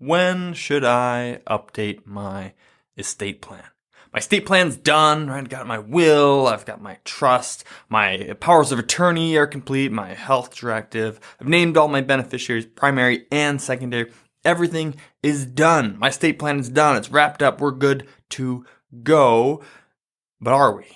When should I update my estate plan? My estate plan's done, right? I've got my will, I've got my trust, my powers of attorney are complete, my health directive. I've named all my beneficiaries, primary and secondary. Everything is done. My estate plan is done. It's wrapped up. We're good to go. But are we?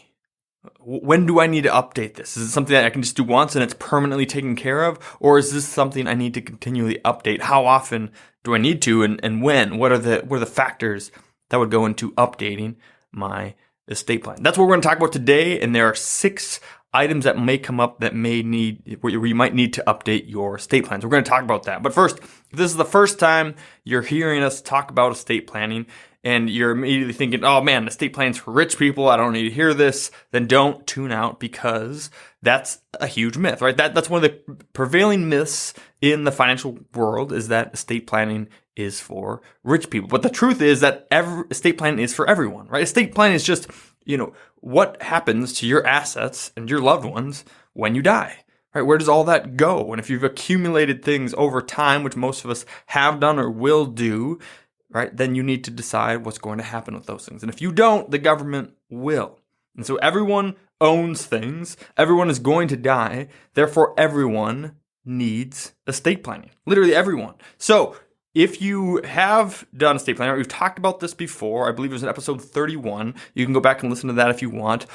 When do I need to update this? Is it something that I can just do once and it's permanently taken care of? Or is this something I need to continually update? How often do I need to and when? What are the factors that would go into updating my estate plan? That's what we're going to talk about today. And there are 6 items that may come up that where you might need to update your estate plans. We're going to talk about that. But first, if this is the first time you're hearing us talk about estate planning and you're immediately thinking, oh man, estate plans for rich people, I don't need to hear this, then don't tune out, because that's a huge myth, right? That's one of the prevailing myths in the financial world, is that estate planning is for rich people. But the truth is that estate planning is for everyone, right? Estate planning is just, what happens to your assets and your loved ones when you die, right? Where does all that go? And if you've accumulated things over time, which most of us have done or will do, right, then you need to decide what's going to happen with those things. And if you don't, the government will. And so everyone owns things. Everyone is going to die. Therefore, everyone needs estate planning. Literally everyone. So if you have done estate planning, we've talked about this before. I believe it was in episode 31. You can go back and listen to that if you want.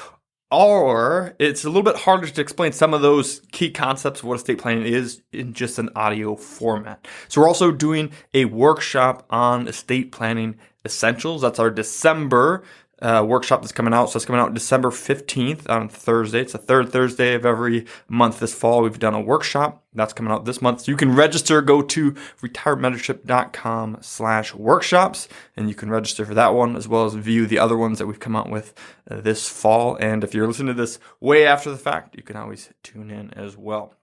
Or it's a little bit harder to explain some of those key concepts of what estate planning is in just an audio format. So we're also doing a workshop on estate planning essentials. That's our December workshop that's coming out. So it's coming out December 15th on Thursday. It's the third Thursday of every month this fall. We've done a workshop that's coming out this month. So you can register, go to retirementorship.com/workshops, and you can register for that one as well as view the other ones that we've come out with this fall. And if you're listening to this way after the fact, you can always tune in as well.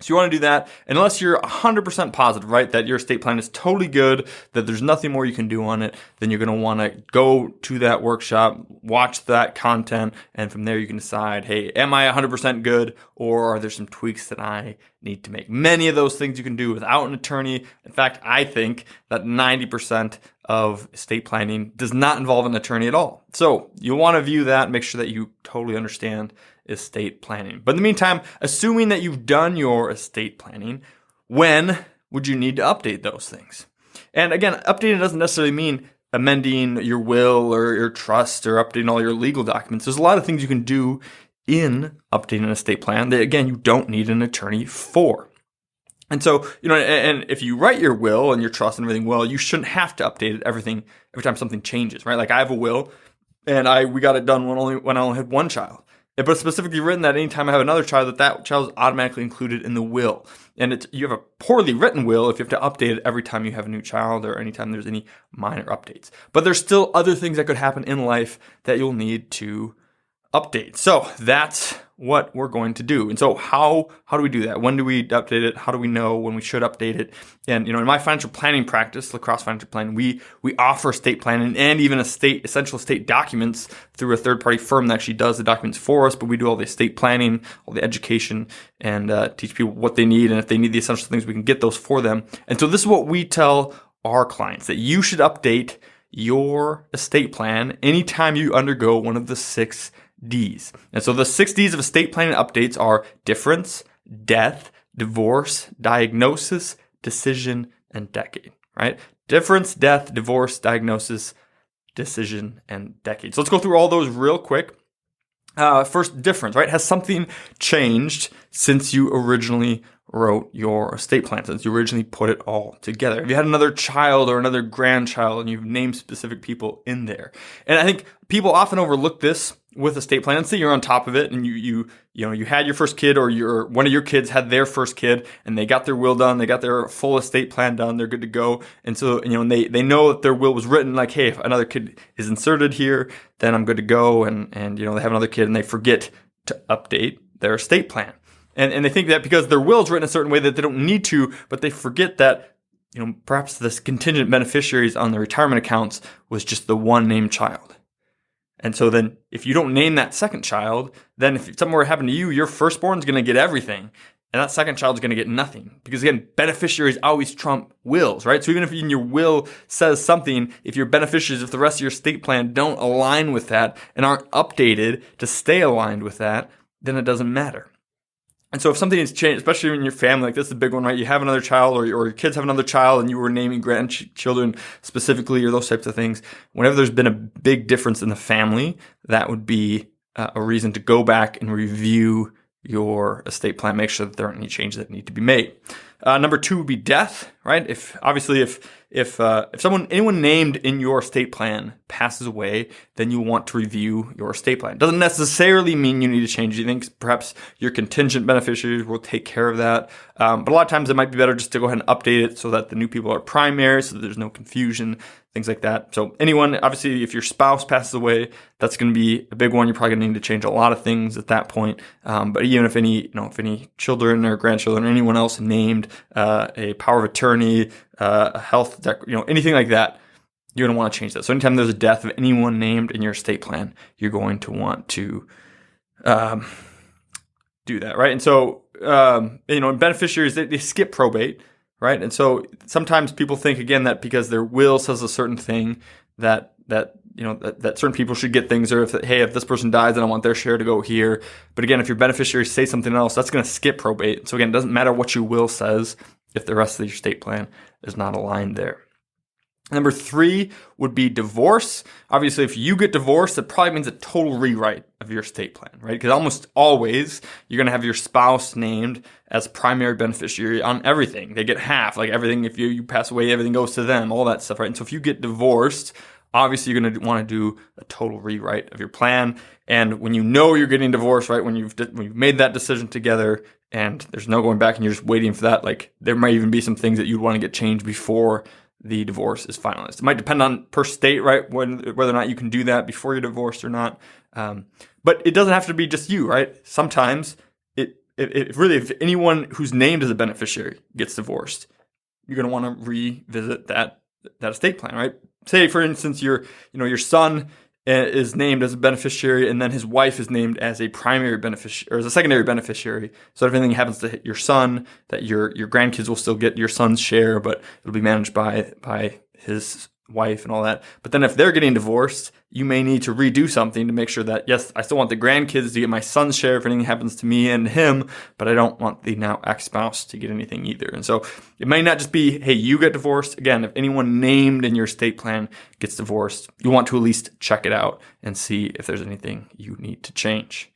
So you want to do that, and unless you're 100% positive, right, that your estate plan is totally good, that there's nothing more you can do on it, then you're going to want to go to that workshop, watch that content, and from there you can decide, hey, am I 100% good, or are there some tweaks that I need to make? Many of those things you can do without an attorney. In fact, I think that 90% of estate planning does not involve an attorney at all. So you'll want to view that and make sure that you totally understand estate planning. But in the meantime, assuming that you've done your estate planning, when would you need to update those things? And again, updating doesn't necessarily mean amending your will or your trust or updating all your legal documents. There's a lot of things you can do in updating an estate plan that, again, you don't need an attorney for. And so, and if you write your will and your trust and everything well, you shouldn't have to update it every time something changes, right? Like I have a will and we got it done when I only had one child. But it's specifically written that anytime I have another child, that child is automatically included in the will. And you have a poorly written will if you have to update it every time you have a new child or anytime there's any minor updates. But there's still other things that could happen in life that you'll need to update. So that's what we're going to do. And so how do we do that? When do we update it? How do we know when we should update it? And in my financial planning practice, Lacrosse Financial Planning, we offer estate planning and even essential estate documents through a third-party firm that actually does the documents for us, but we do all the estate planning, all the education, and teach people what they need. And if they need the essential things, we can get those for them. And so this is what we tell our clients, that you should update your estate plan anytime you undergo one of the 6 Ds. And so the 6 Ds of estate planning updates are difference, death, divorce, diagnosis, decision, and decade, right? Difference, death, divorce, diagnosis, decision, and decade. So let's go through all those real quick. First, difference, right? Has something changed since you originally wrote your estate plan, since you originally put it all together? Have you had another child or another grandchild and you've named specific people in there? And I think people often overlook this with estate plan. Say you're on top of it and you had your first kid, or one of your kids had their first kid and they got their will done, they got their full estate plan done, they're good to go. And so, they know that their will was written like, hey, if another kid is inserted here, then I'm good to go. And they have another kid and they forget to update their estate plan. And they think that because their will is written a certain way that they don't need to, but they forget that, perhaps this contingent beneficiaries on the retirement accounts was just the one named child. And so then if you don't name that second child, then if something were to happen to you, your firstborn is going to get everything. and that second child is going to get nothing. Because again, beneficiaries always trump wills, right? So even if in your will says something, if your beneficiaries, if the rest of your estate plan don't align with that and aren't updated to stay aligned with that, then it doesn't matter. And so if something has changed, especially in your family, like this is a big one, right? You have another child or your kids have another child and you were naming grandchildren specifically or those types of things. Whenever there's been a big difference in the family, that would be a reason to go back and review your estate plan, make sure that there aren't any changes that need to be made. Number 2 would be death, right? If anyone named in your estate plan passes away, then you want to review your estate plan. It doesn't necessarily mean you need to change anything. Perhaps your contingent beneficiaries will take care of that. But a lot of times it might be better just to go ahead and update it so that the new people are primary, so that there's no confusion, things like that. So anyone, obviously, if your spouse passes away, that's going to be a big one. You're probably going to need to change a lot of things at that point. But even if any children or grandchildren or anyone else named a power of attorney, a health, anything like that, you're going to want to change that. So anytime there's a death of anyone named in your estate plan, you're going to want to do that, right? And so, beneficiaries, they skip probate, right? And so sometimes people think, again, that because their will says a certain thing that certain people should get things, or if this person dies, then I want their share to go here. But again, if your beneficiaries say something else, that's going to skip probate. So again, it doesn't matter what your will says if the rest of your estate plan is not aligned there. Number 3 would be divorce. Obviously, if you get divorced, it probably means a total rewrite of your estate plan, right? Because almost always you're going to have your spouse named as primary beneficiary on everything. They get half, like everything. If you pass away, everything goes to them, all that stuff, right? And so if you get divorced, obviously you're going to want to do a total rewrite of your plan. And when you know you're getting divorced, right, when you've made that decision together and there's no going back and you're just waiting for that, like there might even be some things that you'd want to get changed before the divorce is finalized. It might depend on per state, right, whether or not you can do that before you're divorced or not. But it doesn't have to be just you, right? Sometimes if anyone who's named as a beneficiary gets divorced, you're going to want to revisit that estate plan, right? Say, for instance, your son is named as a beneficiary, and then his wife is named as a primary beneficiary or as a secondary beneficiary. So if anything happens to your son, that your grandkids will still get your son's share, but it'll be managed by his wife and all that. But then if they're getting divorced, you may need to redo something to make sure that, yes, I still want the grandkids to get my son's share if anything happens to me and him, but I don't want the now ex-spouse to get anything either. And so it may not just be, hey, you get divorced. Again, if anyone named in your estate plan gets divorced, you want to at least check it out and see if there's anything you need to change.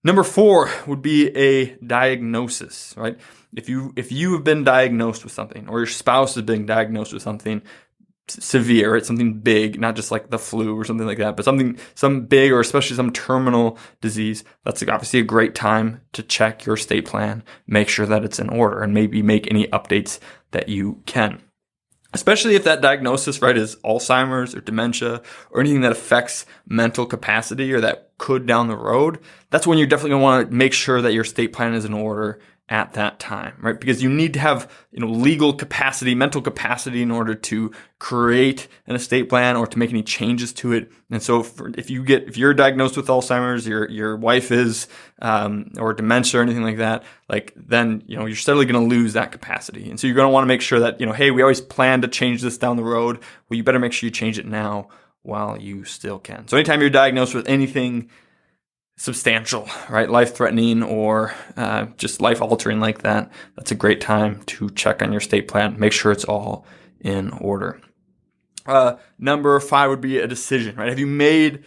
Number 4 would be a diagnosis, right? If you have been diagnosed with something, or your spouse has been diagnosed with something severe, right? Something big, not just like the flu or something like that, but some big, or especially some terminal disease, that's obviously a great time to check your estate plan, make sure that it's in order, and maybe make any updates that you can. Especially if that diagnosis, right, is Alzheimer's or dementia or anything that affects mental capacity or that could down the road, that's when you're definitely going to want to make sure that your estate plan is in order at that time, right? Because you need to have, legal capacity, mental capacity in order to create an estate plan or to make any changes to it. And so if you're diagnosed with Alzheimer's, your wife is, or dementia or anything like that, then, you're steadily going to lose that capacity. And so you're going to want to make sure that, hey, we always plan to change this down the road. Well, you better make sure you change it now while you still can. So anytime you're diagnosed with anything substantial, right, life-threatening or just life-altering like that, that's a great time to check on your estate plan. Make sure it's all in order. Number 5 would be a decision, right? Have you made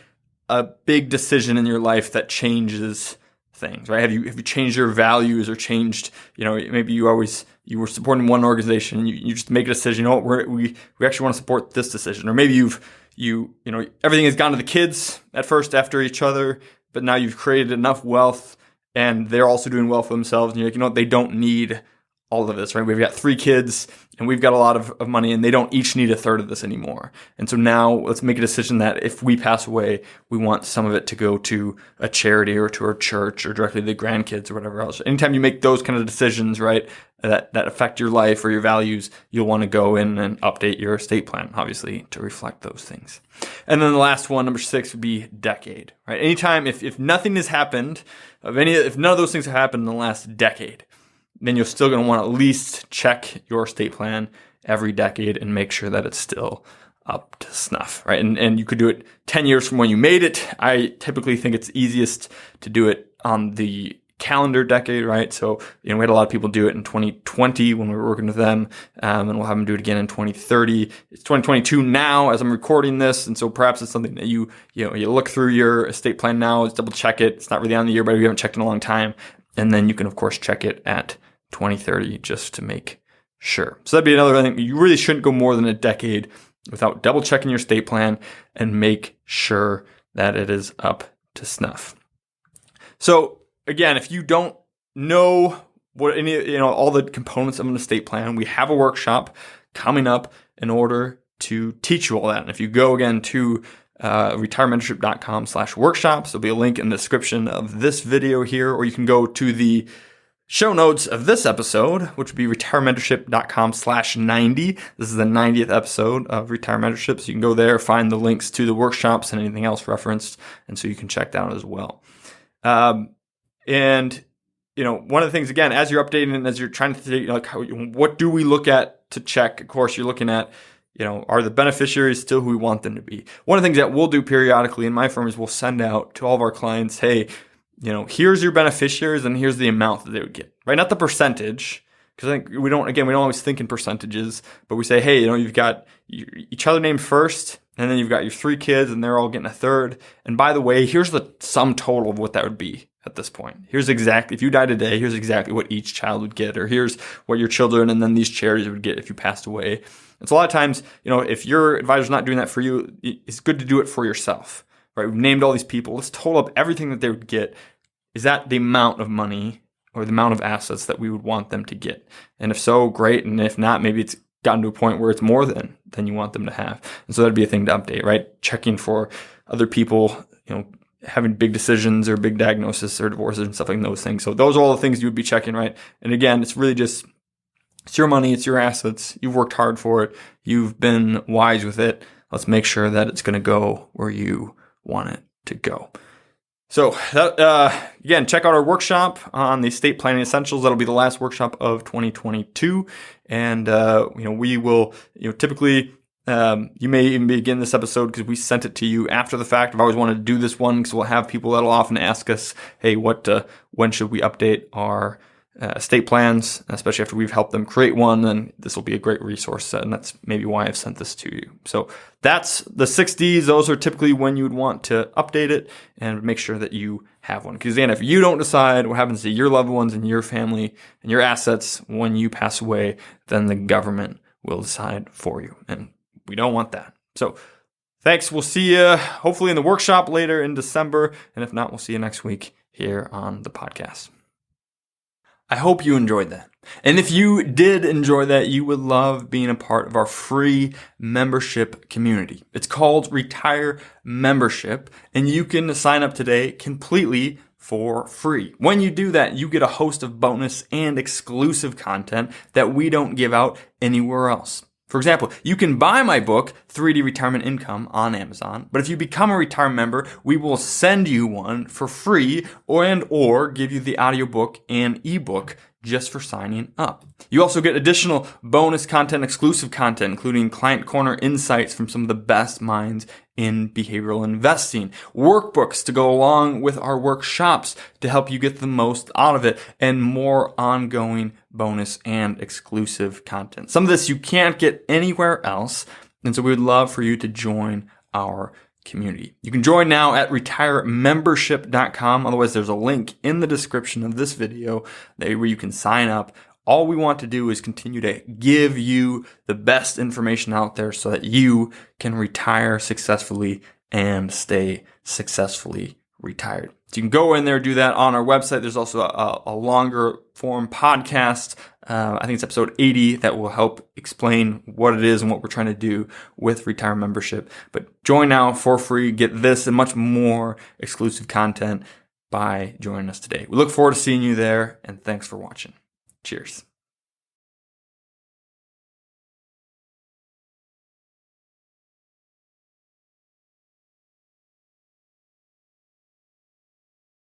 a big decision in your life that changes things, right? Have you changed your values or changed, maybe you were supporting one organization and you just make a decision, we actually want to support this decision. Or maybe everything has gone to the kids at first after each other, but now you've created enough wealth and they're also doing well for themselves. And you're like, they don't need all of this, right? We've got 3 kids and we've got a lot of money and they don't each need a third of this anymore. And so now let's make a decision that if we pass away, we want some of it to go to a charity or to our church or directly to the grandkids or whatever else. Anytime you make those kind of decisions, right, that affect your life or your values, you'll want to go in and update your estate plan, obviously, to reflect those things. And then the last one, number 6, would be decade, right? Anytime, if nothing has happened, if none of those things have happened in the last decade, then you're still going to want to at least check your estate plan every decade and make sure that it's still up to snuff, right? And you could do it 10 years from when you made it. I typically think it's easiest to do it on the calendar decade, right? So, we had a lot of people do it in 2020 when we were working with them, and we'll have them do it again in 2030. It's 2022 now as I'm recording this, and so perhaps it's something that you look through your estate plan now, just double check it. It's not really on the year, but you haven't checked in a long time, and then you can of course check it at 2030 just to make sure. So that'd be another thing. You really shouldn't go more than a decade without double checking your estate plan and make sure that it is up to snuff. So again, if you don't know what all the components of an estate plan, we have a workshop coming up in order to teach you all that. And if you go again to retirementorship.com/workshops, there'll be a link in the description of this video here, or you can go to the show notes of this episode, which would be retirementorship.com/90. This is the 90th episode of Retire Mentorship. So you can go there, find the links to the workshops and anything else referenced. And so you can check that out as well. And one of the things, again, as you're updating and as you're trying to think, what do we look at to check? Of course, you're looking at, are the beneficiaries still who we want them to be? One of the things that we'll do periodically in my firm is we'll send out to all of our clients, hey, here's your beneficiaries and here's the amount that they would get, right? Not the percentage, because I think we don't always think in percentages, but we say, hey, you've got each other named first, and then you've got your 3 kids and they're all getting a third. And by the way, here's the sum total of what that would be at this point. Here's exactly, if you die today, here's exactly what each child would get, or here's what your children and then these charities would get if you passed away. And so a lot of times, if your advisor's not doing that for you, it's good to do it for yourself. Right, we've named all these people. Let's total up everything that they would get. Is that the amount of money or the amount of assets that we would want them to get? And if so, great. And if not, maybe it's gotten to a point where it's more than you want them to have. And so that'd be a thing to update, right? Checking for other people, having big decisions or big diagnosis or divorces and stuff like those things. So those are all the things you would be checking, right? And again, it's really just, it's your money, it's your assets. You've worked hard for it. You've been wise with it. Let's make sure that it's going to go where you want it to go. So again, check out our workshop on the estate planning essentials. That'll be the last workshop of 2022, and we will typically you may even begin this episode because we sent it to you after the fact. I've always wanted to do this one because we'll have people that'll often ask us, hey, when should we update our estate plans, especially after we've helped them create one, then this will be a great resource, and that's maybe why I've sent this to you. So that's the 6 Ds. Those are typically when you would want to update it and make sure that you have one. Because again, if you don't decide what happens to your loved ones and your family and your assets when you pass away, then the government will decide for you, and we don't want that. So thanks. We'll see you hopefully in the workshop later in December, and if not, we'll see you next week here on the podcast. I hope you enjoyed that. And if you did enjoy that, you would love being a part of our free membership community. It's called Retire Membership, and you can sign up today completely for free. When you do that, you get a host of bonus and exclusive content that we don't give out anywhere else. For example, you can buy my book, 3D Retirement Income, on Amazon, but if you become a Retire member, we will send you one for free or give you the audiobook and ebook just for signing up. You also get additional bonus content, exclusive content, including Client Corner insights from some of the best minds in behavioral investing, workbooks to go along with our workshops to help you get the most out of it, and more ongoing bonus and exclusive content. Some of this you can't get anywhere else, and so we would love for you to join our community. You can join now at retiremembership.com. Otherwise, there's a link in the description of this video where you can sign up. All we want to do is continue to give you the best information out there so that you can retire successfully and stay successfully retired. So you can go in there, do that on our website. There's also a longer form podcast. I think it's episode 80 that will help explain what it is and what we're trying to do with Retire Membership. But join now for free. Get this and much more exclusive content by joining us today. We look forward to seeing you there, and thanks for watching. Cheers.